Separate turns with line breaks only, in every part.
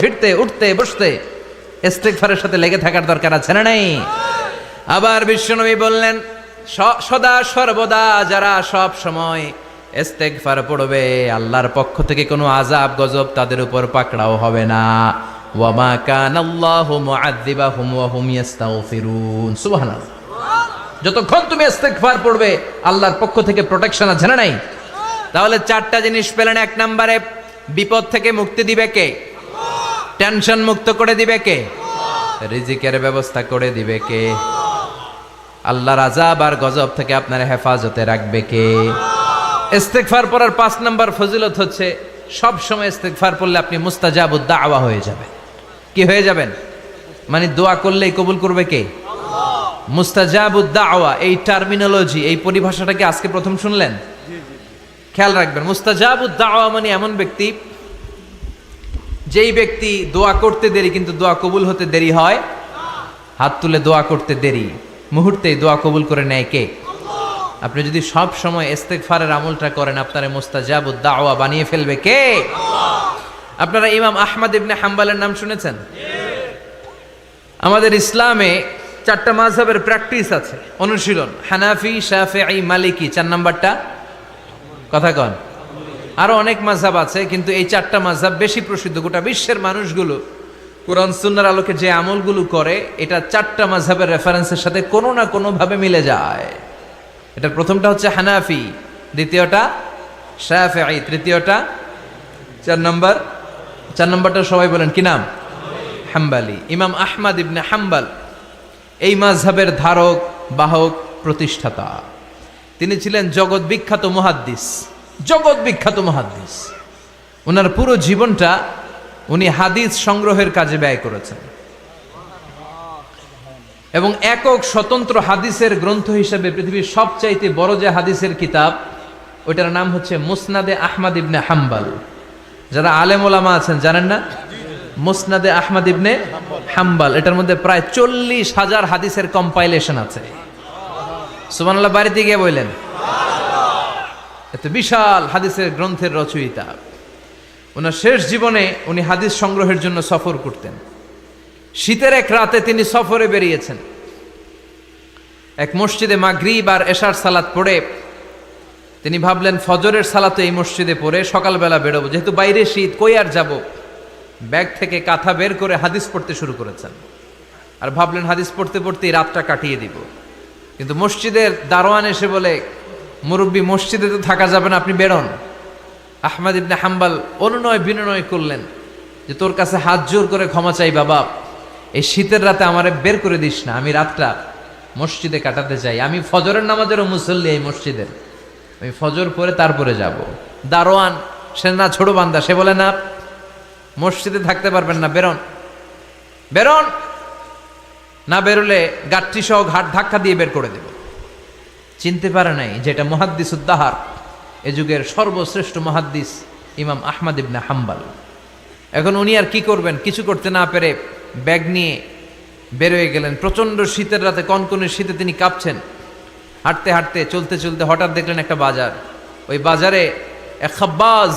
ফিরতে উঠতে বসতে ইস্তিগফারের সাথে লেগে থাকার দরকার আছে না নাই? আবার বিশ্বনবী বললেন, সদা সর্বদা যারা সব সময় ইস্তিগফার পড়বে, আল্লাহর পক্ষ থেকে কোনো আযাব গজব তাদের উপর পাকড়াও হবে না। ওয়া মা কানাল্লাহু মুআযযিবাহুম ওয়া হুম ইস্তাগফিরুন। সুবহানাল্লাহ। যতক্ষণ তুমি ইস্তিগফার পড়বে আল্লাহর পক্ষ থেকে প্রোটেকশন আছে না নাই? তাহলে চারটা জিনিস পেলেন। এক নম্বরে বিপদ থেকে মুক্তি দিবে কে? টেনশন মুক্ত করে দিবে কে? রিজিকের ব্যবস্থা করে দিবে কে? আল্লাহর আযাব আর গজব থেকে আপনার হেফাজতে রাখবে কে? ইস্তিগফার পড়ার 5 নম্বর ফজিলত হচ্ছে সব সময় ইস্তিগফার পড়লে আপনি মুস্তাজাবুদ দাওয়া হয়ে যাবেন। কি হয়ে যাবেন? মানে দোয়া করলেই কবুল করবে কে? মুস্তাজাবুদ দাওয়া, এই টার্মিনোলজি, এই পরিভাষাটাকে আজকে প্রথম শুনলেন? খেয়াল রাখবেন, মুস্তাজাবুদ দাওয়া মানে এমন ব্যক্তি, যেই ব্যক্তি দোয়া করতে দেরি কিন্তু দোয়া কবুল হতে দেরি হয়। হাত তুলে দোয়া করতে দেরি, মুহূর্তেই দোয়া কবুল করে নেয় কে? আপনি যদি সব সময় ইস্তিগফারের আমলটা করেন, আপনারে মুস্তাজাবুদ দাওয়া বানিয়ে ফেলবে কে? আপনারা ইমাম আহমদ ইবনে হাম্বলের নাম শুনেছেন? আমাদের ইসলামে 4টা মাযহাবের প্র্যাকটিস আছে, অনুশীলন। হানাফি, শাফিঈ, মালিকি। 4 নাম্বারটা কথা কন। আরো অনেক মাযহাব আছে, কিন্তু এই 4টা মাযহাব বেশি প্রসিদ্ধ। গোটা বিশ্বের মানুষগুলো কোরআন সুন্নাহর আলোকে যে আমলগুলো করে, এটা 4টা মাযহাবের রেফারেন্সের সাথে কোনো না কোনো ভাবে মিলে যায়। এটার প্রথমটা হচ্ছে হানাফি, দ্বিতীয়টা শাফিঈ, তৃতীয়টা 4 নম্বরটা সবাই বলেন কি নাম? হাম্বলি। ইমাম আহমদ ইবনে হাম্বল এই মাযহাবের ধারক, বাহক, প্রতিষ্ঠাতা। তিনি ছিলেন জগৎ বিখ্যাত মুহাদ্দিস, জগৎ বিখ্যাত মুহাদ্দিস। ওনার পুরো জীবনটা উনি হাদিস সংগ্রহের কাজে ব্যয় করেছেন, এবং একক স্বতন্ত্র হাদিসের গ্রন্থ হিসেবে পৃথিবীর সবচাইতে বড় যে হাদিসের কিতাব, ওইটার নাম হচ্ছে মুসনাদে আহমদ ইবনে হাম্বল। যারা আলেম ওলামা আছেন জানেন না? মুসনাদে আহমদ ইবনে হাম্বল, এটার মধ্যে প্রায় 40,000 হাদিসের কম্পাইলেশন আছে। সুবহানাল্লাহ, বাড়িতে গিয়ে বললেন। এত বিশাল হাদিসের গ্রন্থের রচয়িতা। ওনার শেষ জীবনে উনি হাদিস সংগ্রহের জন্য সফর করতেন। শীতের এক রাতে তিনি সফরে বেরিয়েছেন। এক মসজিদে মাগরিব আর এশার সালাত পড়ে তিনি ভাবলেন ফজরের সালাত এই মসজিদে পড়ে সকালবেলা বেরোবো, যেহেতু বাইরে শীত, কই আর যাব। ব্যাগ থেকে কাঁথা বের করে হাদিস পড়তে শুরু করেছেন, আর ভাবলেন হাদিস পড়তে পড়তেই রাতটা কাটিয়ে দিব। কিন্তু মসজিদের দারোয়ান এসে বলে, মুরব্বী, মসজিদে তো থাকা যাবে না, আপনি বেরোন। আহমদ ইবনে হাম্বল অনুনয় বিনয় করলেন যে তোর কাছে হাত জোর করে ক্ষমা চাই বাবা, এই শীতের রাতে আমারে বের করে দিস না, আমি রাতটা মসজিদে কাটাতে চাই। আমি ফজরের নামাজেরও মুসল্লি এই মসজিদের, আমি ফজর পরে তারপরে যাব। দারোয়ান সে না ছোট বান্দা, সে বলে না, মসজিদে থাকতে পারবেন না, বেরোন বেরোন, না বেরোলে গাঠটি সহ ঘাট ধাক্কা দিয়ে বের করে দেব। চিনতে পারে নাই যেটা মুহাদ্দিসুদ দাহার, এ যুগের সর্বশ্রেষ্ঠ মুহাদ্দিস ইমাম আহমদ ইবনে হাম্বল। এখন উনি আর কি করবেন, কিছু করতে না পেরে ব্যাগ নিয়ে বের হয়ে গেলেন। প্রচন্ড শীতের রাতে, কনকনে শীতে তিনি কাঁপছেন। হাঁটতে হাঁটতে চলতে চলতে হঠাৎ দেখলেন একটা বাজার। ওই বাজারে এক খাব্বাজ,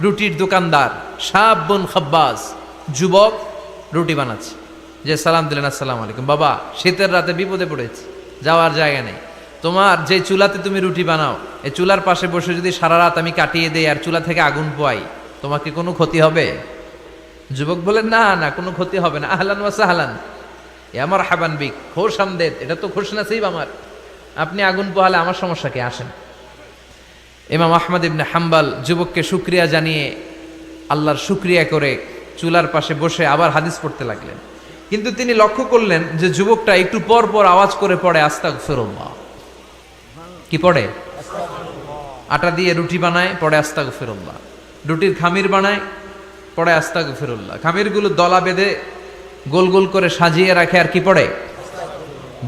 রুটির দোকানদার, শাবুন খাব্বাজ, যুবক রুটি বানাচ্ছে। যে সালাম দিলেন, আসসালামু আলাইকুম। বাবা, শীতের রাতে বিপদে পড়েছি, যাওয়ার জায়গা নেই। তোমার যে চুলাতে তুমি রুটি বানাও, এই চুলার পাশে বসে যদি সারা রাত আমি কাটিয়ে দেই আর চুলা থেকে আগুন পোয়াই, তোমাকে কোনো ক্ষতি হবে? যুবক বলেন, না না, কোনো ক্ষতি হবে না। আহলান ওয়া সাহলান, এ আমার হাবান বিক, খোশ আমদেদ, এটা তো খোশ নসিব আমার, আপনি আগুন পোহালে আমার সমস্যা কি, আসেন। ইমাম আহমদ ইবনে হাম্বল যুবককে শুকরিয়া জানিয়ে, আল্লাহর শুকরিয়া করে চুলার পাশে বসে আবার হাদিস পড়তে লাগলেন। কিন্তু তিনি লক্ষ্য করলেন যে যুবকটা একটু পর পর আওয়াজ করে পড়ে আস্তাগফিরুল্লাহ। কি পড়ে? আটা দিয়ে রুটি বানায়, পড়ে আস্তাগফিরুল্লাহ। রুটির খামির বানায়, পড়ে আস্তাগফিরুল্লাহ। খামিরগুলো দলা বেঁধে গোল গোল করে সাজিয়ে রাখে, আর কি পড়ে?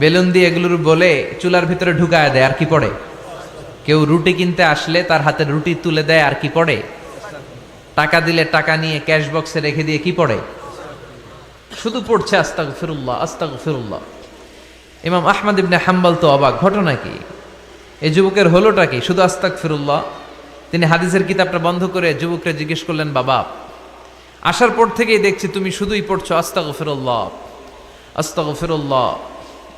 বেলুন দিয়ে এগুলোর বলে চুলার ভিতরে ঢুকায় দেয়, আর কি পড়ে? কেউ রুটি কিনতে আসলে তার হাতে রুটি তুলে দেয়, আর কি পড়ে? টাকা দিলে টাকা নিয়ে ক্যাশ বক্সে রেখে দিয়ে কি পড়ে? শুধু পড়ছে আস্তাগফিরুল্লাহ আস্তাগফিরুল্লাহ। ইমাম আহমদ ইবনে হাম্বল তো অবাক, ঘটনা কি, এই যুবকের হলোটা কি? শুধু আস্তাগফিরুল্লাহ। তিনি হাদিসের কিতাবটা বন্ধ করে যুবককে জিজ্ঞেস করলেন, বাবা, আসার পর থেকেই দেখছি তুমি শুধুই পড়ছো আস্তাগফিরুল্লাহ, আস্তাগফিরুল্লাহ,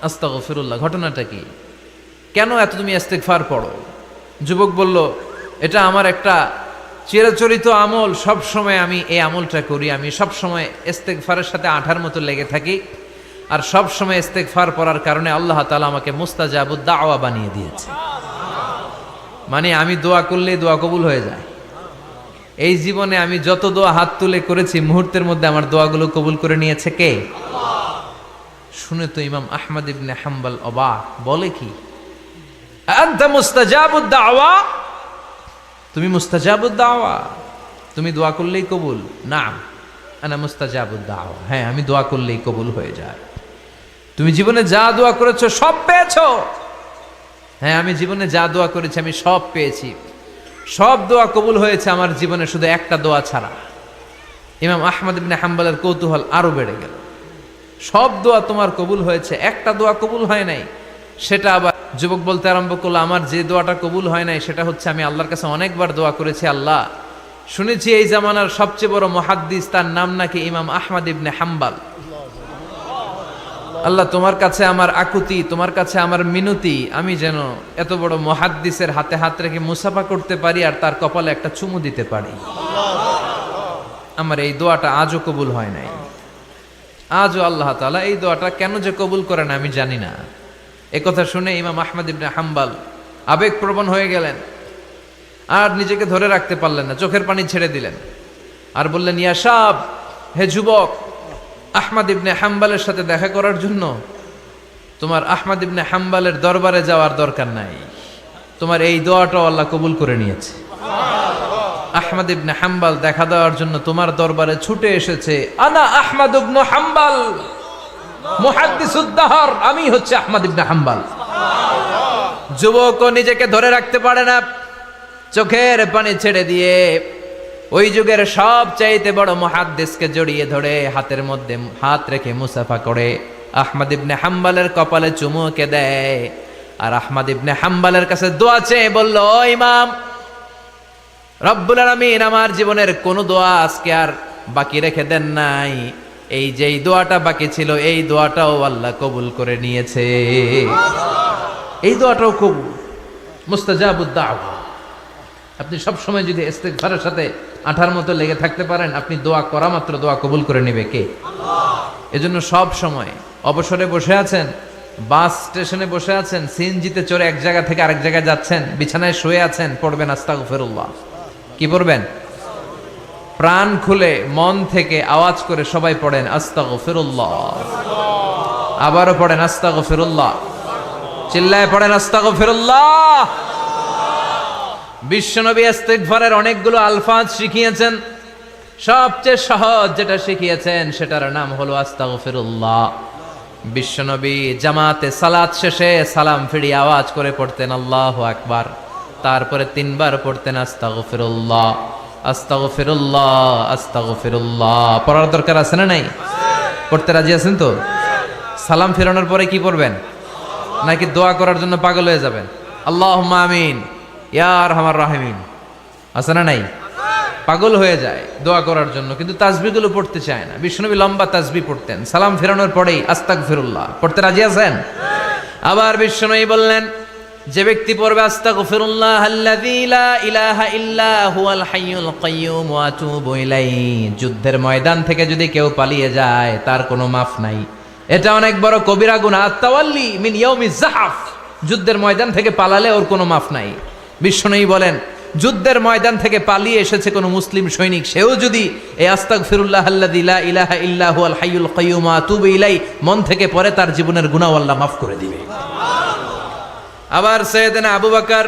আস্তাগফিরুল্লাহ। ঘটনাটা কি? কেন এত তুমি ইস্তেগফার পড়ো? যুবক বলল, এটা আমার একটা চিরাচরিত আমল, সব সময় আমি এই আমলটা করি। আমি সব সময় ইস্তেগফারের সাথে আঠার মতো লেগে থাকি, আর সব সময় ইস্তেগফার পড়ার কারণে আল্লাহ তাআলা আমাকে মুস্তাজাবুদ দাওয়া বানিয়ে দিয়েছে। মানে আমি দোয়া করলেই দোয়া কবুল হয়ে যায়। এই জীবনে আমি যত দোয়া হাত তুলে করেছি, মুহূর্তের মধ্যে আমার দোয়াগুলো কবুল করে নিয়েছে কে? শুনে তো ইমাম আহমদ ইবনে হাম্বল অবাক, বলে কি, আনতা মুস্তাজাবুদ দাওয়া? তুমি মুস্তাজাবুদ দাওয়া, তুমি দোয়া করলেই কবুল? না, আনা মুস্তাজাবুদ দাওয়া, হ্যাঁ আমি দোয়া করলেই কবুল হয়ে যায়। তুমি জীবনে যা দোয়া করেছো সব পেয়েছো? হ্যাঁ আমি জীবনে যা দোয়া করেছি আমি সব পেয়েছি, সব দোয়া কবুল হয়েছে আমার জীবনে, শুধু একটা দোয়া ছাড়া। ইমাম আহমদ ইবনে হাম্বলের কৌতূহল আরো বেড়ে গেল। সব দোয়া তোমার কবুল হয়েছে, একটা দোয়া কবুল হয় নাই, সেটা আবার যুবক বলতে আরম্ভ করলো, আমার যে দোয়াটা কবুল হয় নাই সেটা হচ্ছে আমি আল্লাহর কাছে অনেকবার দোয়া করেছি, আল্লাহ শুনেছি এই জামানার সবচেয়ে বড় মুহাদ্দিস, তার নাম নাকি ইমাম আহমদ ইবনে হাম্বল। আল্লাহ তোমার কাছে আমার আকুতি, তোমার কাছে আমার মিনতি, আমি যেন এত বড় মুহাদ্দিসের হাতে হাত রেখে মুসাফা করতে পারি আর তার কপালে একটা চুমু দিতে পারি। আমার এই দোয়াটা আজও কবুল হয় নাই। আজও আল্লাহ তাআলা এই দোয়াটা কেন যে কবুল করে না আমি জানি না। একথা শুনে ইমাম আহমদ ইবনে হাম্বল আবেগপ্রবণ হয়ে গেলেন, আর নিজেকে ধরে রাখতে পারলেন না, চোখের পানি ছেড়ে দিলেন আর বললেন, ইয়া শাব, হে যুবক, আহমদ ইবনে হাম্বলের সাথে দেখা করার জন্য তোমার আহমদ ইবনে হাম্বলের দরবারে যাওয়ার দরকার নাই, তোমার এই দোয়াটাও আল্লাহ কবুল করে নিয়েছে। আহমদ ইবনে হাম্বল দেখা দেওয়ার জন্য তোমার দরবারে ছুটে এসেছে। আনা আহমদ ইবনে হাম্বল মুহাদ্দিসুদ দাহর, আমি হচ্ছে আহমদ ইবনে হাম্বল। যুবক নিজেকে ধরে রাখতে পারে না, চোখের পানি ছেড়ে দিয়ে ওই যুগের সব চাইতে বড় মুহাদ্দিসকে জড়িয়ে ধরে হাতের মধ্যে হাত রেখে মুসাফা করে আহমদ ইবনে হাম্বলের কপালে চুমুকে দেয়, আর আহমদ ইবনে হাম্বলের কাছে দোয়া চেয়ে বলল, ও ইমাম, রব্বুল আলামিন আমার জীবনের কোনো দোয়া আজকে আর বাকি রেখে দেন নাই, এই যেই দোয়াটা বাকি ছিল এই দোয়াটাও আল্লাহ কবুল করে নিয়েছে। এই দোয়াটাও কবুল, মুস্তাজাবুদ দাওয়া। আপনি সব সময় যদি ইস্তেগফারের সাথে আঠার মতো লেগে থাকতে পারেন, আপনি দোয়া করা মাত্র দোয়া কবুল করে নেবে কে? এজন্য সব সময় অবসরে বসে আছেন, বাস স্টেশনে বসে আছেন, সিএনজিতে চড়ে এক জায়গা থেকে আরেক জায়গায় যাচ্ছেন, বিছানায় শুয়ে আছেন, পড়বেন আস্তাগফিরুল্লাহ। কি পড়বেন? প্রাণ খুলে মন থেকে আওয়াজ করে সবাই পড়েন আস্তাগফিরুল্লাহ। আবারও পড়েন আস্তাগফিরুল্লাহ, চিল্লায় পড়েন আস্তাগফিরুল্লাহ। বিশ্বনবী ইস্তেগফারের অনেকগুলো আলফাজ শিখিয়েছেন, সবচেয়ে সহজ যেটা শিখিয়েছেন সেটার নাম হলো আস্তাগফিরুল্লাহ। বিশ্বনবী জামাতে সালাত শেষে সালাম ফিরিয়ে আওয়াজ করে পড়তেন আল্লাহু আকবার, তারপরে 3 বার পড়তেন আস্তাগফিরুল্লাহ, আস্তাগফিরুল্লাহ, আস্তাগফিরুল্লাহ। পড়ার দরকার আছে না নাই? পড়তে রাজি আছেন তো? সালাম ফেরানোর পরে কি পড়বেন? নাকি দোয়া করার জন্য পাগল হয়ে যাবেন? আল্লাহুম্মা আমিন ইয়া আরহামার রাহিমিন, আছে না নাই? পাগল হয়ে যায় দোয়া করার জন্য, কিন্তু তাসবিহগুলো পড়তে চায় না। বিশ্বনবী লম্বা তাসবিহ পড়তেন, সালাম ফেরানোর পরেই আস্তাগফিরুল্লাহ। পড়তে রাজি আছেন? আবার বিশ্বনবী বললেন, যে ব্যক্তি পড়বে আস্তাগফিরুল্লাহ আল্লাযী লা ইলাহা ইল্লা হুয়াল হাইয়ুল কাইয়্যুম ওয়া আতুবু ইলাইহি, যুদ্ধের ময়দান থেকে যদি কেউ পালিয়ে যায় তার কোনো মাফ নাই। এটা অনেক বড় কবিরা গুনাহ, আত-তাওয়াল্লি মিন ইয়াউমিজ যাহফ, যুদ্ধের ময়দান থেকে পালালে ওর কোনো মাফ নাই। বিশ্বনবী বলেন, যুদ্ধের ময়দান থেকে পালিয়ে এসেছে কোনো মুসলিম সৈনিক, সেও যদি এই আস্তাগফিরুল্লাহ আল্লাযী লা ইলাহা ইল্লা হুয়াল হাইয়ুল কাইয়্যুম ওয়া আতুবু ইলাইহি মন থেকে পড়ে, তার জীবনের গুনাহ আল্লাহ মাফ করে দিবে। আবার সাইয়েদনা আবু বকর,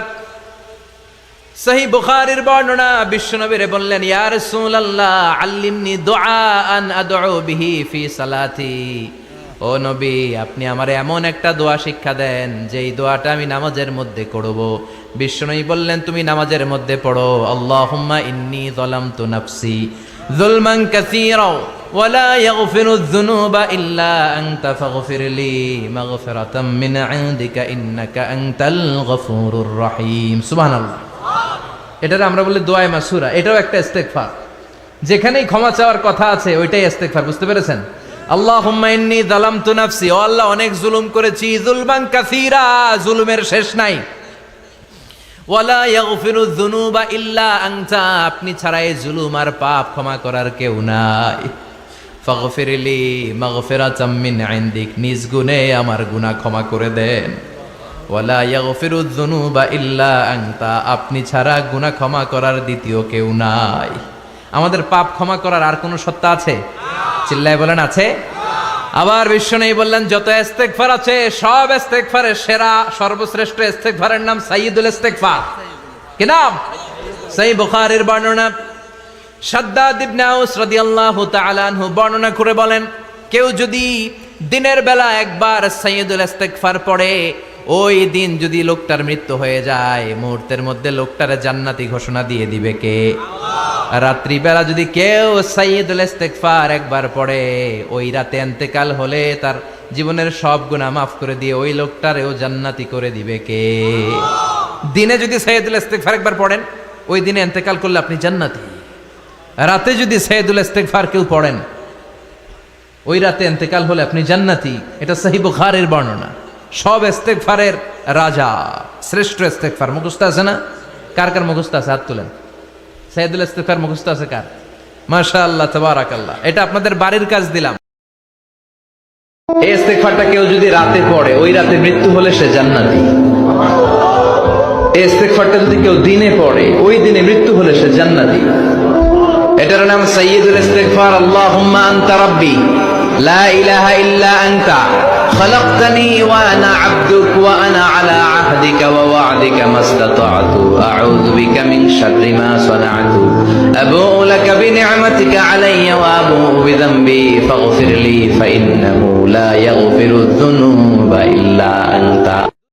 সহিহ বুখারীর বর্ণনা, বিশ্বনবীরে বললেন, ইয়া রাসূলুল্লাহ আল্লিমনি দুআআন আদউ বিহি ফি সালাতি, ও নবী আপনি আমারে এমন একটা দোয়া শিক্ষা দেন যেই দোয়াটা আমি নামাজের মধ্যে করব। বিশ্বনবী বললেন, তুমি নামাজের মধ্যে পড়ো, আল্লাহুম্মা ইন্নী যালামতু নাফসি যুলমান কাসীরা ওয়া লা ইয়াগফিরুয যুনুবা ইল্লা আনতা ফাগফিরলি মাগফিরাতাম মিন ইনদিকা ইন্নাকা আনতাল গফুরুর রহিম। সুবহানাল্লাহ। এটারে আমরা বলি দোয়ায়ে মাসুরা, এটাও একটা ইস্তেগফার। যেখানেই ক্ষমা চাওয়ার কথা আছে ওইটাই ইস্তেগফার, বুঝতে পেরেছেন? আল্লাহুম্মা ইন্নী যালামতু নাফসি, ও আল্লাহ অনেক জুলুম করেছি, যুলমান কাসীরা, জুলুমের শেষ নাই। ওয়ালা ইয়াগফিরুয যুনুবা ইল্লা আনতা, আপনি ছাড়া এই জুলুম আর পাপ ক্ষমা করার কেউ নাই। ফাগফিরলি মাগফিরাতাম মিন ইনদিক, নিজ গুণে আমার গুনাহ ক্ষমা করে দেন। ওয়ালা ইয়াগফিরুয যুনুবা ইল্লা আনতা, আপনি ছাড়া গুনাহ ক্ষমা করার দ্বিতীয় কেউ নাই। আমাদের পাপ ক্ষমা করার আর কোনো সত্তা আছে? চিল্লায় বলেন আছে? আবার বিশ্বনবী বললেন যত ইস্তেগফার আছে সব ইস্তেগফারের সেরা সর্বশ্রেষ্ঠ ইস্তেগফারের নাম সাইয়্যিদুল ইস্তেগফার। কি নাম? সহিহ বুখারীর বর্ণনা, শাদ্দাদ ইবনে আউস রাদিয়াল্লাহু তাআলা আনহু বর্ণনা করে বলেন, কেউ যদি দিনের বেলা একবার সাইয়্যিদুল ইস্তেগফার পড়ে, ওই দিন যদি লোকটার মৃত্যু হয়ে যায়, মুহূর্তের মধ্যে লোকটারে জান্নাতি ঘোষণা দিয়ে দিবে কে? রাত্রিবেলা যদি কেউ সাইয়্যিদুল ইস্তেগফার একবার পড়ে, ওই রাতে ইন্তেকাল হলে তার জীবনের সব গুনাহ মাফ করে দিয়ে ওই লোকটারেও জান্নাতি করে দিবে কে? দিনে যদি সাইয়্যিদুল ইস্তেগফার একবার পড়েন, ওই দিনে ইন্তেকাল করলে আপনি জান্নাতি। রাতে যদি সাইয়্যিদুল ইস্তেগফার কেউ পড়েন, ওই রাতে ইন্তেকাল হলে আপনি জান্নাতি। এটা সহিহ বুখারীর বর্ণনা। সব ইস্তেগফারের রাজা, শ্রেষ্ঠ ইস্তেগফার মুখস্থ আছে না? কার কার মুখস্থ আছে? হাত তুলেন। সাইয়্যিদুল ইস্তেগফার মুখস্থ আছে কার? মাশাআল্লাহ, তাবারাকাল্লাহ। এটা আপনাদের বাড়ির কাজ দিলাম। এই ইস্তেগফারটা কেউ যদি রাতে পড়ে, ওই রাতে মৃত্যু হলে সে জান্নাতি। এই ইস্তেগফারটা যদি কেউ দিনে পড়ে, ওই দিনে মৃত্যু হলে সে জান্নাতি। এটার নাম সাইয়্যিদুল ইস্তেগফার। আল্লাহুম্মা আনতা রাব্বি লা ইলাহা ইল্লা আনতা خلقتني وأنا عبدك وأنا على عهدك ووعدك ما استطعت أعوذ بك من شر ما صنعت أبوء لك بنعمتك علي وأبوء بذنبي فاغفر لي فإنه لا يغفر الذنوب إلا أنت